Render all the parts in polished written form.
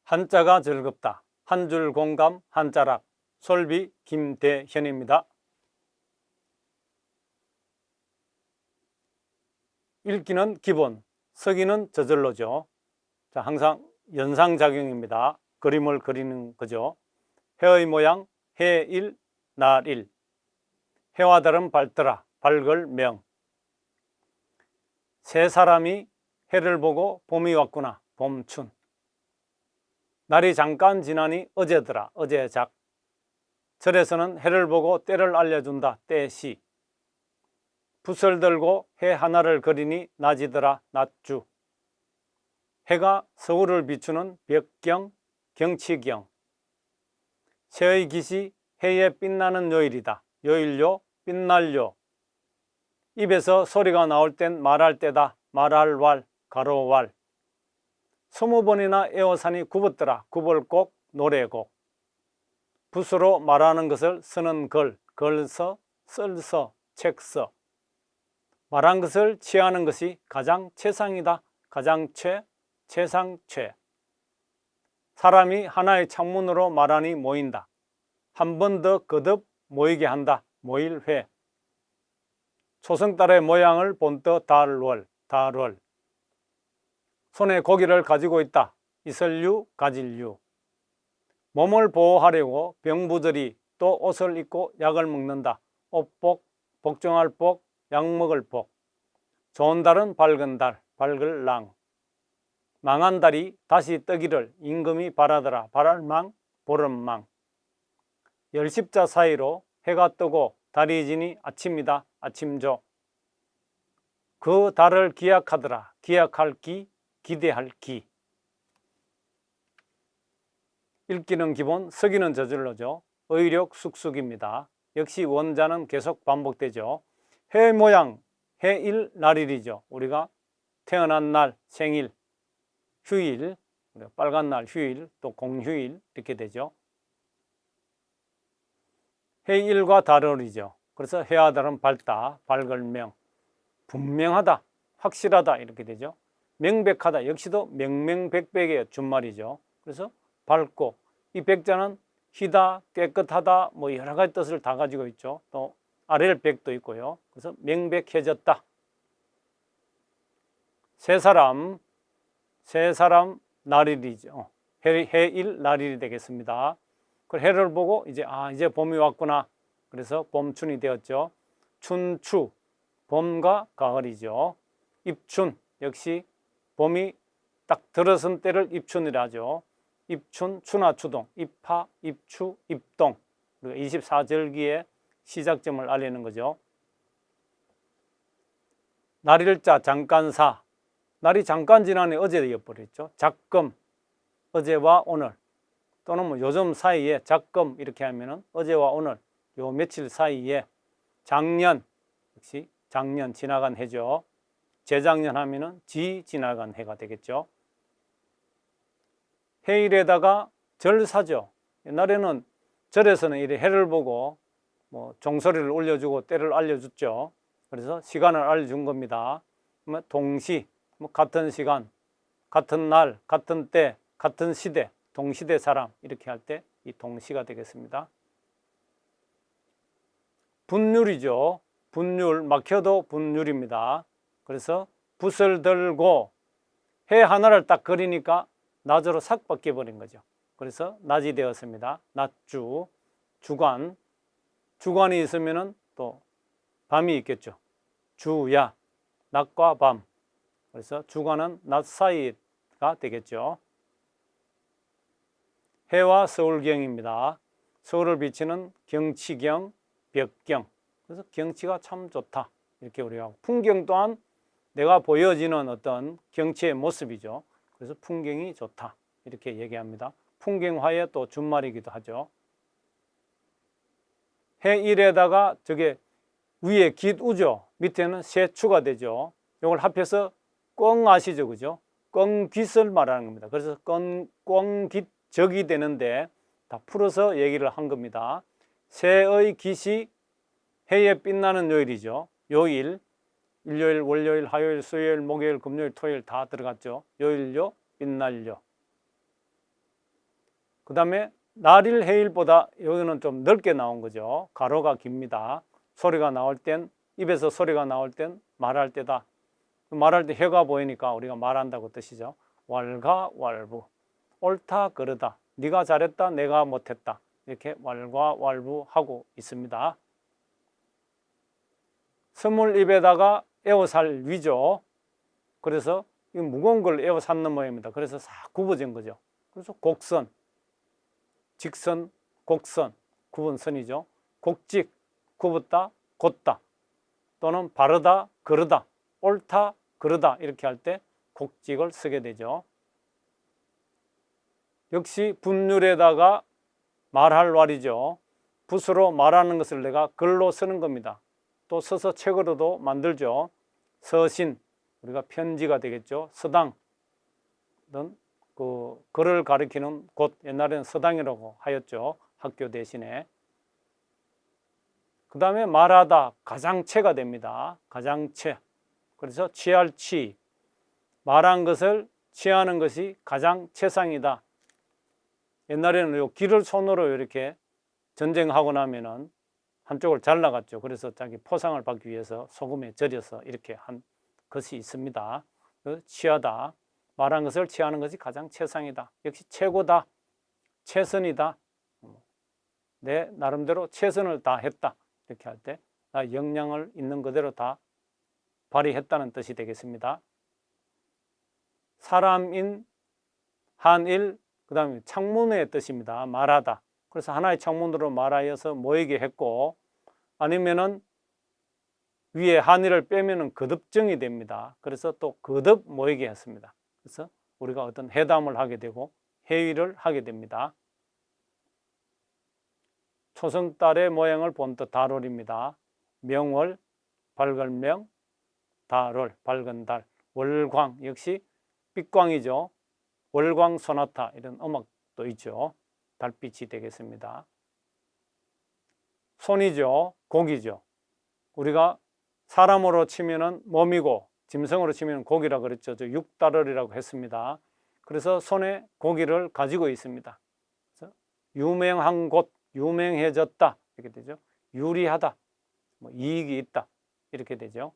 한자가 즐겁다. 한 줄 공감 한자락. 솔비 김대현입니다. 읽기는 기본, 쓰기는 저절로죠. 자, 항상 연상작용입니다. 그림을 그리는 거죠. 해의 모양, 해일, 날일. 해와 다른 밝더라, 밝을 명. 세 사람이 해를 보고 봄이 왔구나, 봄춘. 날이 잠깐 지나니 어제더라, 어제작. 절에서는 해를 보고 때를 알려준다, 때시. 붓을 들고 해 하나를 그리니 낮이더라, 낮주. 해가 서울을 비추는 벽경, 경치경. 새의 깃이 해에 빛나는 요일이다, 요일요, 빛날요. 입에서 소리가 나올 땐 말할 때다, 말할왈, 가로왈. 20번이나 에어산이 굽었더라, 굽을곡, 노래곡. 붓으로 말하는 것을 쓰는 글, 글서, 쓸서, 책서. 말한 것을 취하는 것이 가장 최상이다, 가장 최상최. 사람이 하나의 창문으로 말하니 모인다. 한 번 더 거듭 모이게 한다, 모일회. 초승달의 모양을 본떠 달월, 달월. 손에 고기를 가지고 있다, 이설류, 가질류. 몸을 보호하려고 병부들이 또 옷을 입고 약을 먹는다, 옷복, 복종할 복, 약 먹을 복. 좋은 달은 밝은 달, 밝을 랑. 망한 달이 다시 뜨기를 임금이 바라더라, 바랄망, 보름망. 열십자 사이로 해가 뜨고 달이 지니 아침이다, 아침조. 그 달을 기약하더라, 기약할 기, 기대할 기. 읽기는 기본, 쓰기는 저절로죠. 의력 쑥쑥입니다. 역시 원자는 계속 반복되죠. 해 모양, 해일, 날일이죠. 우리가 태어난 날, 생일, 휴일, 빨간 날 휴일, 또 공휴일 이렇게 되죠. 해일과 달월이죠. 그래서 해와 달은 밝다, 밝을 명. 분명하다, 확실하다 이렇게 되죠. 명백하다, 역시도 명명백백의 준말이죠. 그래서 밝고, 이 백자는 희다, 깨끗하다, 뭐 여러 가지 뜻을 다 가지고 있죠. 또 아렐백도 있고요. 그래서 명백해졌다. 세 사람 날일이죠. 해일, 날일이 되겠습니다. 그 해를 보고 이제 봄이 왔구나. 그래서 봄춘이 되었죠. 춘추, 봄과 가을이죠. 입춘, 역시 봄이 딱 들어선 때를 입춘이라 하죠. 입춘, 추나 추동, 입하, 입추, 입동. 24절기의 시작점을 알리는 거죠. 날일자, 잠깐사. 날이 잠깐 지나니 어제 되어버렸죠. 작금, 어제와 오늘. 또는 뭐 요즘 사이에 작금 이렇게 하면은 어제와 오늘 요 며칠 사이에. 작년, 역시 작년 지나간 해죠. 재작년 하면은 지나간 해가 되겠죠. 해일에다가 절사죠. 옛날에는 절에서는 이렇게 해를 보고 뭐 종소리를 울려주고 때를 알려줬죠. 그래서 시간을 알려준 겁니다. 동시, 같은 시간, 같은 날, 같은 때, 같은 시대, 동시대 사람 이렇게 할 때 이 동시가 되겠습니다. 분율이죠. 분율, 막혀도 분율입니다. 그래서 붓을 들고 해 하나를 딱 그리니까 낮으로 싹 바뀌어 버린 거죠. 그래서 낮이 되었습니다. 낮주, 주간. 주간이 있으면은 또 밤이 있겠죠. 주야, 낮과 밤. 그래서 주간은 낮 사이가 되겠죠. 해와 서울경입니다. 서울을 비치는 경치경, 벽경. 그래서 경치가 참 좋다. 이렇게 우리가 풍경 또한 내가 보여지는 어떤 경치의 모습이죠. 그래서 풍경이 좋다. 이렇게 얘기합니다. 풍경화의 또 준말이기도 하죠. 해일에다가 저게 위에 깃우죠. 밑에는 세추가 되죠. 이걸 합해서 꿩 아시죠? 그죠? 꿩깃을 말하는 겁니다. 그래서 꿩깃적이 되는데 다 풀어서 얘기를 한 겁니다. 새의 깃이 해에 빛나는 요일이죠. 요일, 일요일, 월요일, 화요일, 수요일, 목요일, 금요일, 토요일 다 들어갔죠. 요일요, 빛날요. 그 다음에 날일 해일보다 여기는 좀 넓게 나온 거죠. 가로가 깁니다. 소리가 나올 땐, 입에서 소리가 나올 땐 말할 때다. 말할 때 혀가 보이니까 우리가 말한다고 뜻이죠. 왈가왈부, 옳다 그르다, 네가 잘했다 내가 못했다, 이렇게 왈가왈부 하고 있습니다. 스물 입에다가 에워살 위죠. 그래서 이 무거운 걸 에워쌌는 모양입니다. 그래서 싹 굽어진 거죠. 그래서 곡선, 직선, 곡선, 구분선이죠. 곡직, 굽었다, 곧다, 또는 바르다, 그르다, 옳다, 그르다 이렇게 할 때 곡직을 쓰게 되죠. 역시 분율에다가 말할 왈이죠. 붓으로 말하는 것을 내가 글로 쓰는 겁니다. 또 써서 책으로도 만들죠. 서신, 우리가 편지가 되겠죠. 서당, 그 글을 가리키는 곳, 옛날에는 서당이라고 하였죠. 학교 대신에. 그 다음에 말하다, 가장체가 됩니다. 가장체. 그래서 취할 취, 말한 것을 취하는 것이 가장 최상이다. 옛날에는 요 길을 손으로 이렇게 전쟁하고 나면은 한쪽을 잘라갔죠. 그래서 자기 포상을 받기 위해서 소금에 절여서 이렇게 한 것이 있습니다. 취하다, 말한 것을 취하는 것이 가장 최상이다. 역시 최고다, 최선이다. 내 나름대로 최선을 다했다. 이렇게 할 때 나 역량을 있는 그대로 다 발휘했다는 뜻이 되겠습니다. 사람인, 한일, 그 다음에 창문의 뜻입니다. 말하다. 그래서 하나의 창문으로 말하여서 모이게 했고, 아니면은 위에 한일을 빼면은 거듭정이 됩니다. 그래서 또 거듭 모이게 했습니다. 그래서 우리가 어떤 회담을 하게 되고 회의를 하게 됩니다. 초승달의 모양을 본 뜻 달월입니다. 명월, 밝은 명, 달월, 밝은 달, 월광, 역시 빛광이죠. 월광 소나타 이런 음악도 있죠. 달빛이 되겠습니다. 손이죠. 고기죠. 우리가 사람으로 치면은 몸이고 짐승으로 치면 고기라 그랬죠. 육달월이라고 했습니다. 그래서 손에 고기를 가지고 있습니다. 그래서 유명한 곳, 유명해졌다 이렇게 되죠. 유리하다, 이익이 있다 이렇게 되죠.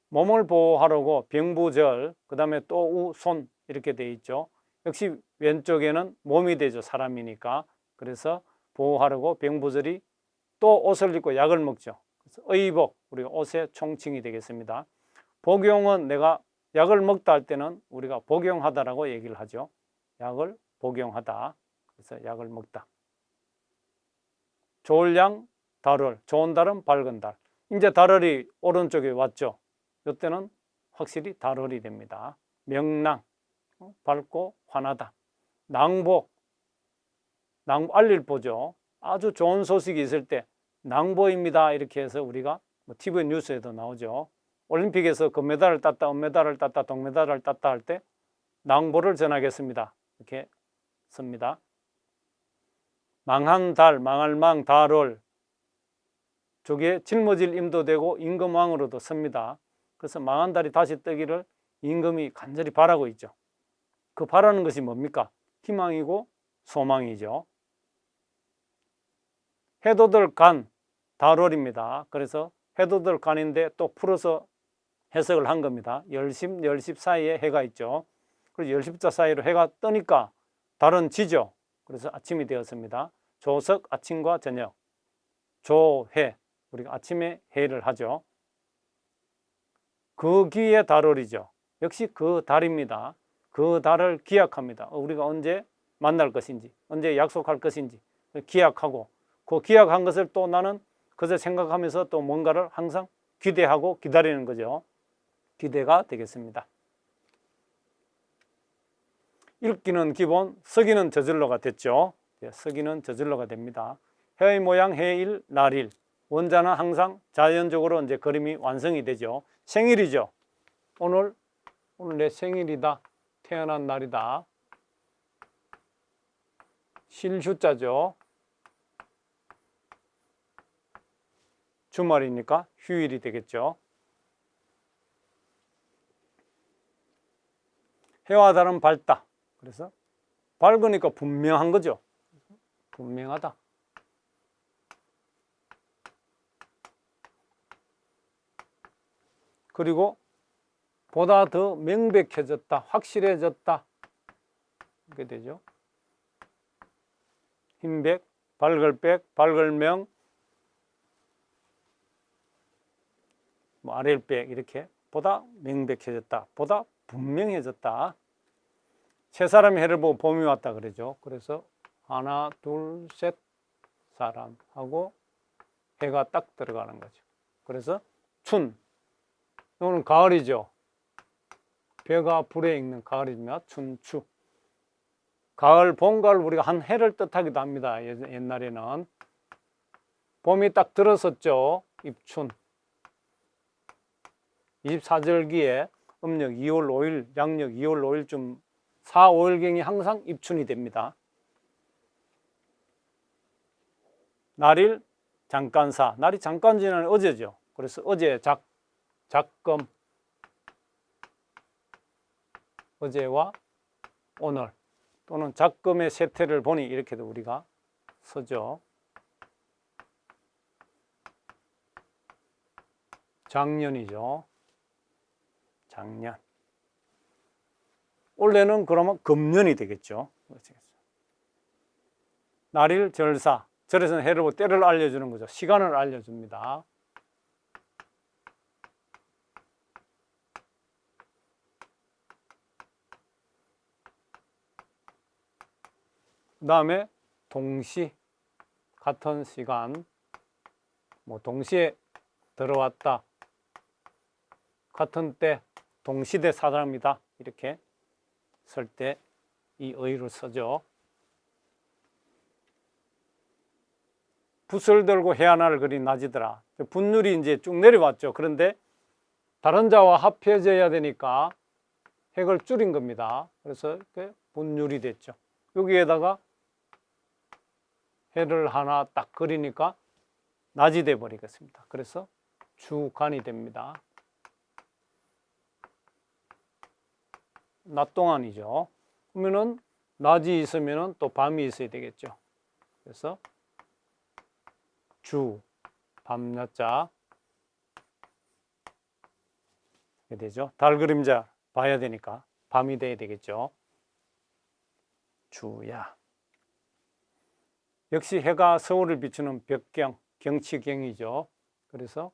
몸을 보호하려고 병부절, 그 다음에 또 우, 손 이렇게 돼 있죠. 역시 왼쪽에는 몸이 되죠. 사람이니까. 그래서 보호하려고 병부절이 또 옷을 입고 약을 먹죠. 그래서 의복, 우리가 옷의 총칭이 되겠습니다. 복용은 내가 약을 먹다 할 때는 우리가 복용하다라고 얘기를 하죠. 약을 복용하다. 그래서 약을 먹다. 좋을양, 달월, 좋은 달은 밝은 달. 이제 달월이 오른쪽에 왔죠. 이때는 확실히 달월이 됩니다. 명랑, 밝고 환하다. 낭보, 알릴보죠. 아주 좋은 소식이 있을 때 낭보입니다 이렇게 해서 우리가 TV 뉴스에도 나오죠. 올림픽에서 금메달을 땄다, 은메달을 땄다, 동메달을 땄다 할 때 낭보를 전하겠습니다 이렇게 씁니다. 망한 달, 망할 망, 달월, 저게 짊어질 임도 되고 임금왕으로도 씁니다. 그래서 망한 달이 다시 뜨기를 임금이 간절히 바라고 있죠. 그 바라는 것이 뭡니까? 희망이고 소망이죠. 해돋을 간, 달월입니다. 그래서 해돋을 간인데 또 풀어서 해석을 한 겁니다. 열십, 열십 사이에 해가 있죠. 그래서 열십자 사이로 해가 뜨니까 달은 지죠. 그래서 아침이 되었습니다. 조석, 아침과 저녁. 조해, 우리가 아침에 해를 하죠. 그 기의 달월이죠. 역시 그 달입니다. 그 달을 기약합니다. 우리가 언제 만날 것인지, 언제 약속할 것인지 기약하고, 그 기약한 것을 또 나는 그것을 생각하면서 또 뭔가를 항상 기대하고 기다리는 거죠. 기대가 되겠습니다. 읽기는 기본, 쓰기는 저절로가 됐죠. 쓰기는 저절로가 됩니다. 해의 모양, 해일, 날일. 원자는 항상 자연적으로 이제 그림이 완성이 되죠. 생일이죠. 오늘 내 생일이다. 태어난 날이다. 실휴자죠. 주말이니까 휴일이 되겠죠. 해와 달은 밝다. 그래서 밝으니까 분명한 거죠. 분명하다. 그리고 보다 더 명백해졌다, 확실해졌다. 이렇게 되죠. 흰백, 밝을 백, 밝을 명, 뭐 아래일 백 이렇게 보다 명백해졌다, 보다 분명해졌다. 세 사람이 해를 보고 봄이 왔다 그러죠. 그래서 하나, 둘, 셋 사람 하고 해가 딱 들어가는 거죠. 그래서 춘, 이거는 가을이죠. 벼가 불에 익는 가을이며 춘추. 가을, 봄, 가을 우리가 한 해를 뜻하기도 합니다. 옛날에는 봄이 딱 들었었죠. 입춘. 24절기에 음력 2월 5일, 양력 2월 5일쯤 4, 5일경이 항상 입춘이 됩니다. 날일 잠깐사, 날이 잠깐 지나는 어제죠. 그래서 어제 작금, 어제와 오늘 또는 작금의 세태를 보니 이렇게도 우리가 쓰죠. 작년이죠. 작년. 올해는 그러면 금년이 되겠죠. 날일 절사. 절에서는 해를 보고 때를 알려주는 거죠. 시간을 알려줍니다. 그 다음에 동시, 같은 시간, 뭐 동시에 들어왔다, 같은 때, 동시대 사람이다 이렇게 쓸 때 이 의를 쓰죠. 붓을 들고 해 하나를 그리 낮이더라. 붓율이 이제 쭉 내려왔죠. 그런데 다른 자와 합해져야 되니까 핵을 줄인 겁니다. 그래서 이렇게 붓율이 됐죠. 여기에다가 해를 하나 딱 그리니까 낮이 돼 버리겠습니다. 그래서 주간이 됩니다. 낮 동안이죠. 그러면은 낮이 있으면은 또 밤이 있어야 되겠죠. 그래서 주, 밤낮자 이렇게 되죠. 달 그림자 봐야 되니까 밤이 돼야 되겠죠. 주야. 역시 해가 서울을 비추는 벽경, 경치경이죠. 그래서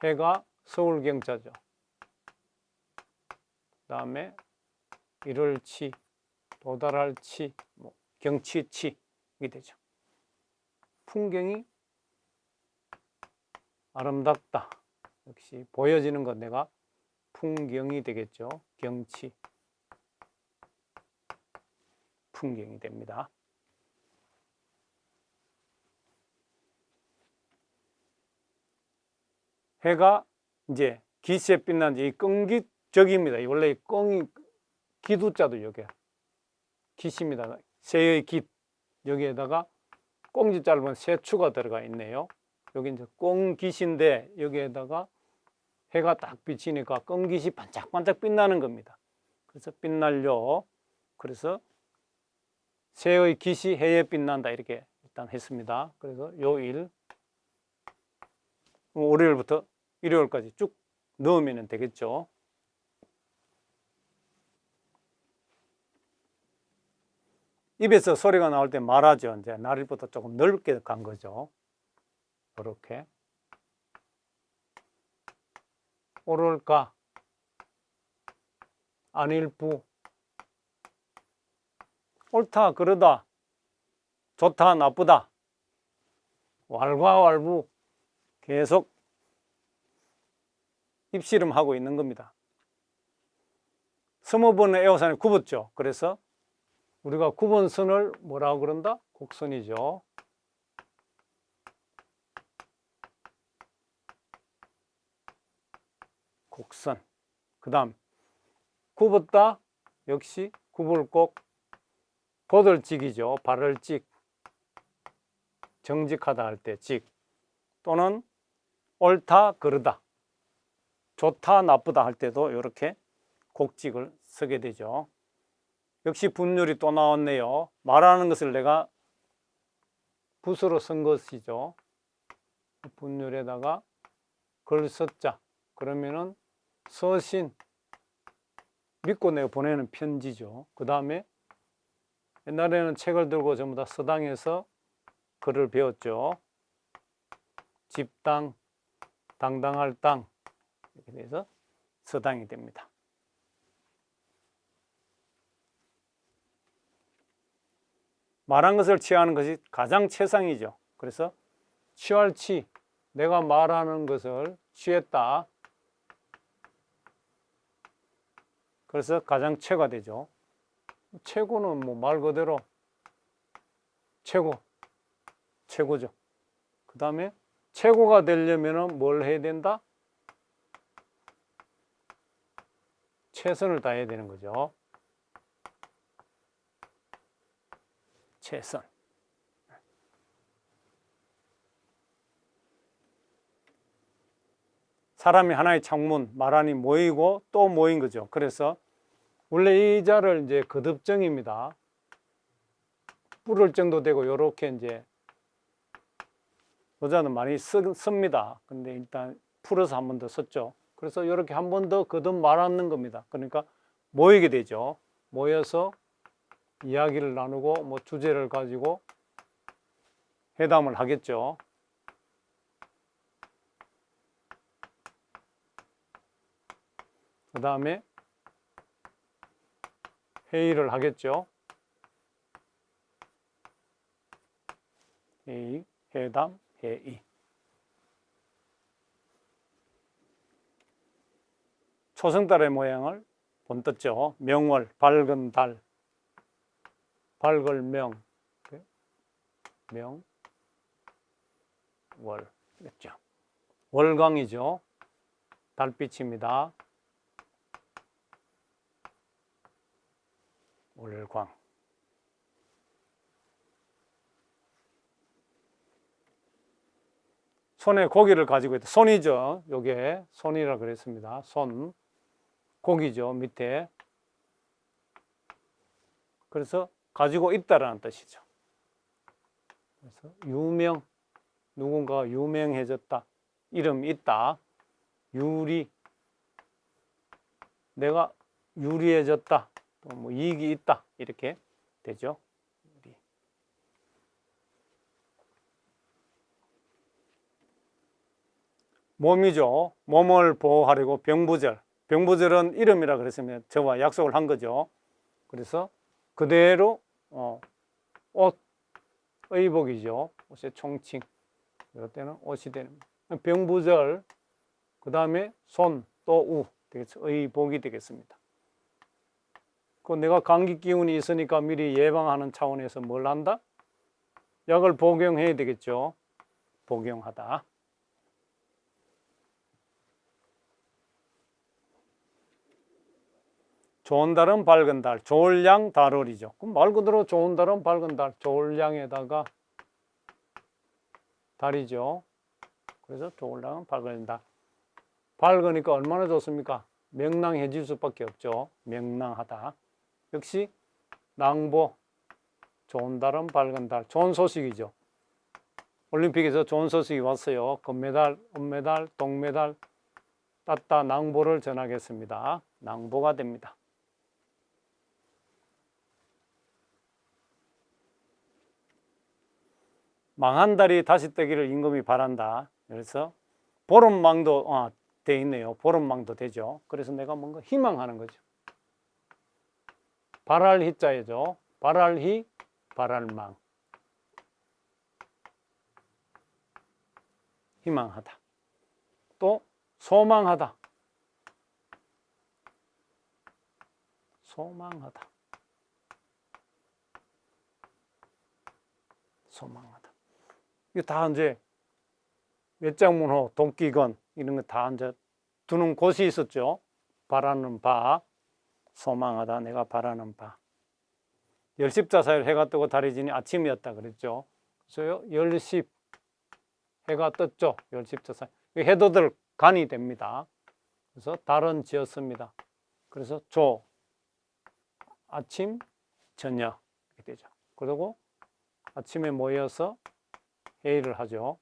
해가 서울경자죠. 그 다음에 이를치, 도달할치, 뭐 경치치 이게 되죠. 풍경이 아름답다. 역시 보여지는 것 내가 풍경이 되겠죠. 경치, 풍경이 됩니다. 해가 이제 기시에 빛난 이 끈기적입니다. 원래 끈이 기두자도 여기 기시입니다. 새의 깃 여기에다가 꽁지 짧은 새추가 들어가 있네요. 여기 이제 꽁깃인데 여기에다가 해가 딱 비치니까 꽁깃이 반짝반짝 빛나는 겁니다. 그래서 빛날려. 그래서 새의 깃이 해에 빛난다 이렇게 일단 했습니다. 그래서 요일 월요일부터 일요일까지 쭉 넣으면 되겠죠. 입에서 소리가 나올 때 말하죠. 이제 날일부터 조금 넓게 간 거죠. 이렇게 오를까 아닐부 옳다 그러다 좋다 나쁘다 왈과왈부 계속 입씨름하고 있는 겁니다. 서머번의 에어선을 굽었죠. 그래서 우리가 굽은 선을 뭐라고 그런다? 곡선이죠. 곡선. 그 다음 굽었다. 역시 굽을 꼭 보들찍이죠. 발을 찍. 정직하다 할 때 찍. 또는 옳다 그르다. 좋다 나쁘다 할 때도 이렇게 곡직을 쓰게 되죠. 역시 분율이 또 나왔네요. 말하는 것을 내가 붓으로 쓴 것이죠. 분율에다가 글 썼자. 그러면은 서신, 믿고 내가 보내는 편지죠. 그 다음에 옛날에는 책을 들고 전부 다 서당에서 글을 배웠죠. 집당, 당당할 당, 이렇게 돼서 서당이 됩니다. 말한 것을 취하는 것이 가장 최상이죠. 그래서 취할 취, 내가 말하는 것을 취했다. 그래서 가장 최가 되죠. 최고는 뭐 말 그대로 최고죠. 그 다음에 최고가 되려면 뭘 해야 된다? 최선을 다해야 되는 거죠. 최선. 사람이 하나의 창문, 말하니 모이고 또 모인 거죠. 그래서 원래 이 자를 이제 거듭정입니다. 뿌를 정도 되고 요렇게 이제 여자는 많이 씁니다. 근데 일단 풀어서 한 번 더 썼죠. 그래서 이렇게 한 번 더 거듭 말하는 겁니다. 그러니까 모이게 되죠. 모여서 이야기를 나누고 뭐 주제를 가지고 회담을 하겠죠. 그 다음에 회의를 하겠죠. 회의, 회담, 회의. 초승달의 모양을 본떴죠. 명월, 밝은 달, 밝을 명, 월, 그랬죠. 월광이죠. 달빛입니다. 월광. 손에 고기를 가지고 있다. 손이죠. 요게 손이라 그랬습니다. 손. 고기죠. 밑에. 그래서 가지고 있다라는 뜻이죠. 그래서 유명. 누군가 유명해졌다. 이름이 있다. 유리. 내가 유리해졌다. 또 뭐 이익이 있다. 이렇게 되죠. 몸이죠. 몸을 보호하려고 병부절. 병부절은 이름이라 그랬으면 저와 약속을 한 거죠. 그래서 그대로 옷, 의복이죠. 옷의 총칭. 이럴 때는 옷이 되는 병부절. 그 다음에 손, 또 우. 되겠죠. 의복이 되겠습니다. 그 내가 감기 기운이 있으니까 미리 예방하는 차원에서 뭘 한다? 약을 복용해야 되겠죠. 복용하다. 좋은 달은 밝은 달, 좋을양 달월이죠. 그럼 말 그대로 좋은 달은 밝은 달, 좋을양에다가 달이죠. 그래서 좋을양은 밝은 달. 밝으니까 얼마나 좋습니까? 명랑해질 수밖에 없죠. 명랑하다. 역시 낭보, 좋은 달은 밝은 달, 좋은 소식이죠. 올림픽에서 좋은 소식이 왔어요. 금메달, 은메달, 동메달 땄다. 낭보를 전하겠습니다. 낭보가 됩니다. 망한 달이 다시 뜨기를 임금이 바란다. 그래서 보름망도 돼 있네요. 보름망도 되죠. 그래서 내가 뭔가 희망하는 거죠. 바랄 희자이죠. 바랄희, 바랄망. 희망하다. 또 소망하다. 소망하다. 소망하다. 이거 다 이제 외장문호, 독기건 이런 거 다 이제 두는 곳이 있었죠. 바라는 바, 소망하다. 내가 바라는 바. 열십자사일 해가 뜨고 달이 지니 아침이었다 그랬죠. 그래서 열십 해가 떴죠. 열십자사일. 해도들 간이 됩니다. 그래서 달은 지었습니다. 그래서 조, 아침, 저녁 이렇게 되죠. 그리고 아침에 모여서 회의를 하죠.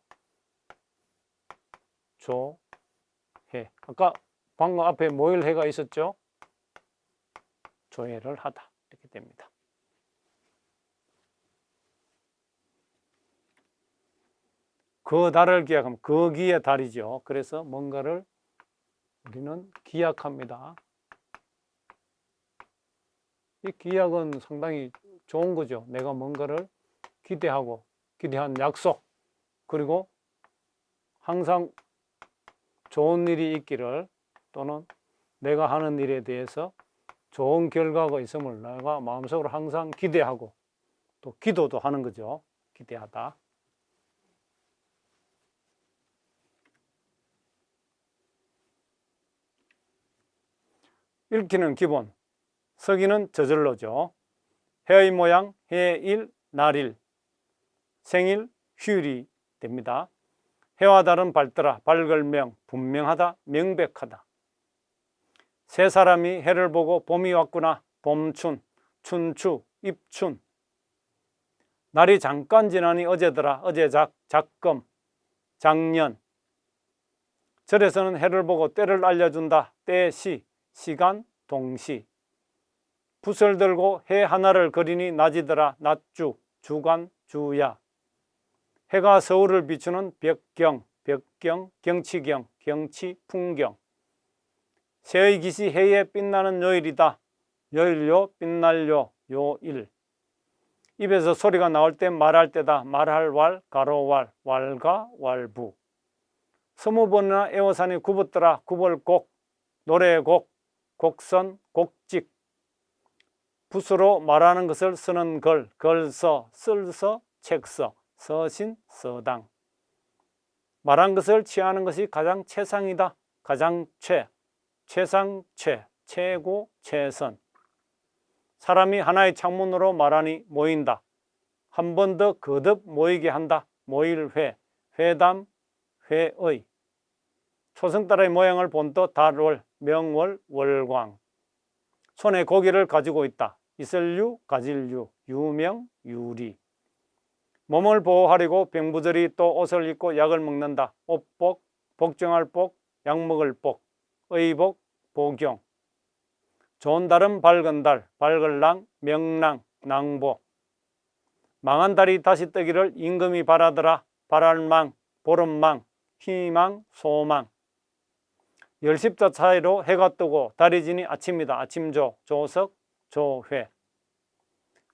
조회. 아까 방금 앞에 모일 회가 있었죠. 조회를 하다 이렇게 됩니다. 그 달을 기약하면 거기에 달이죠. 그래서 뭔가를 우리는 기약합니다. 이 기약은 상당히 좋은 거죠. 내가 뭔가를 기대하고 기대한 약속, 그리고 항상 좋은 일이 있기를, 또는 내가 하는 일에 대해서 좋은 결과가 있음을 내가 마음속으로 항상 기대하고 또 기도도 하는 거죠. 기대하다. 읽기는 기본, 서기는 저절로죠. 해의 모양, 해일, 날일, 생일, 휴일이 됩니다. 해와 달은 밝더라, 밝을명, 분명하다, 명백하다. 세 사람이 해를 보고 봄이 왔구나, 봄춘, 춘추, 입춘. 날이 잠깐 지나니 어제더라, 어제작, 작금, 작년. 절에서는 해를 보고 때를 알려준다, 때시, 시간, 동시. 붓을 들고 해 하나를 그리니 낮이더라, 낮주, 주간, 주야. 해가 서울을 비추는 벽경, 벽경, 경치경, 경치, 풍경. 새의 깃이 해에 빛나는 요일이다, 요일요, 빛날요, 요일. 입에서 소리가 나올 때 말할 때다, 말할 왈, 가로왈, 왈가, 왈부. 서무번이나 애호산이 굽었더라, 굽을곡, 노래곡, 곡선, 곡직. 붓으로 말하는 것을 쓰는 걸, 걸서, 쓸서, 책서, 서신, 서당. 말한 것을 취하는 것이 가장 최상이다, 가장 최상, 최고, 최선. 사람이 하나의 창문으로 말하니 모인다, 한 번 더 거듭 모이게 한다, 모일회, 회담, 회의. 초승달의 모양을 본떠 달월, 명월, 월광. 손에 고기를 가지고 있다, 이슬류, 가질류, 유명, 유리. 몸을 보호하려고 병부들이 또 옷을 입고 약을 먹는다, 옷복, 복종할 복, 약 먹을 복, 의복, 복용. 좋은 달은 밝은 달, 밝을랑, 명랑, 낭보. 망한 달이 다시 뜨기를 임금이 바라더라, 바랄망, 보름망, 희망, 소망. 열십자 차이로 해가 뜨고 달이 지니 아침이다, 아침조, 조석, 조회.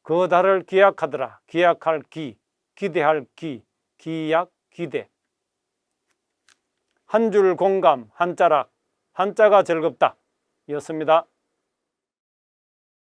그 달을 기약하더라, 기약할 기, 기대할 기, 기약, 기대. 한 줄 공감, 한자락, 한자가 즐겁다 였습니다.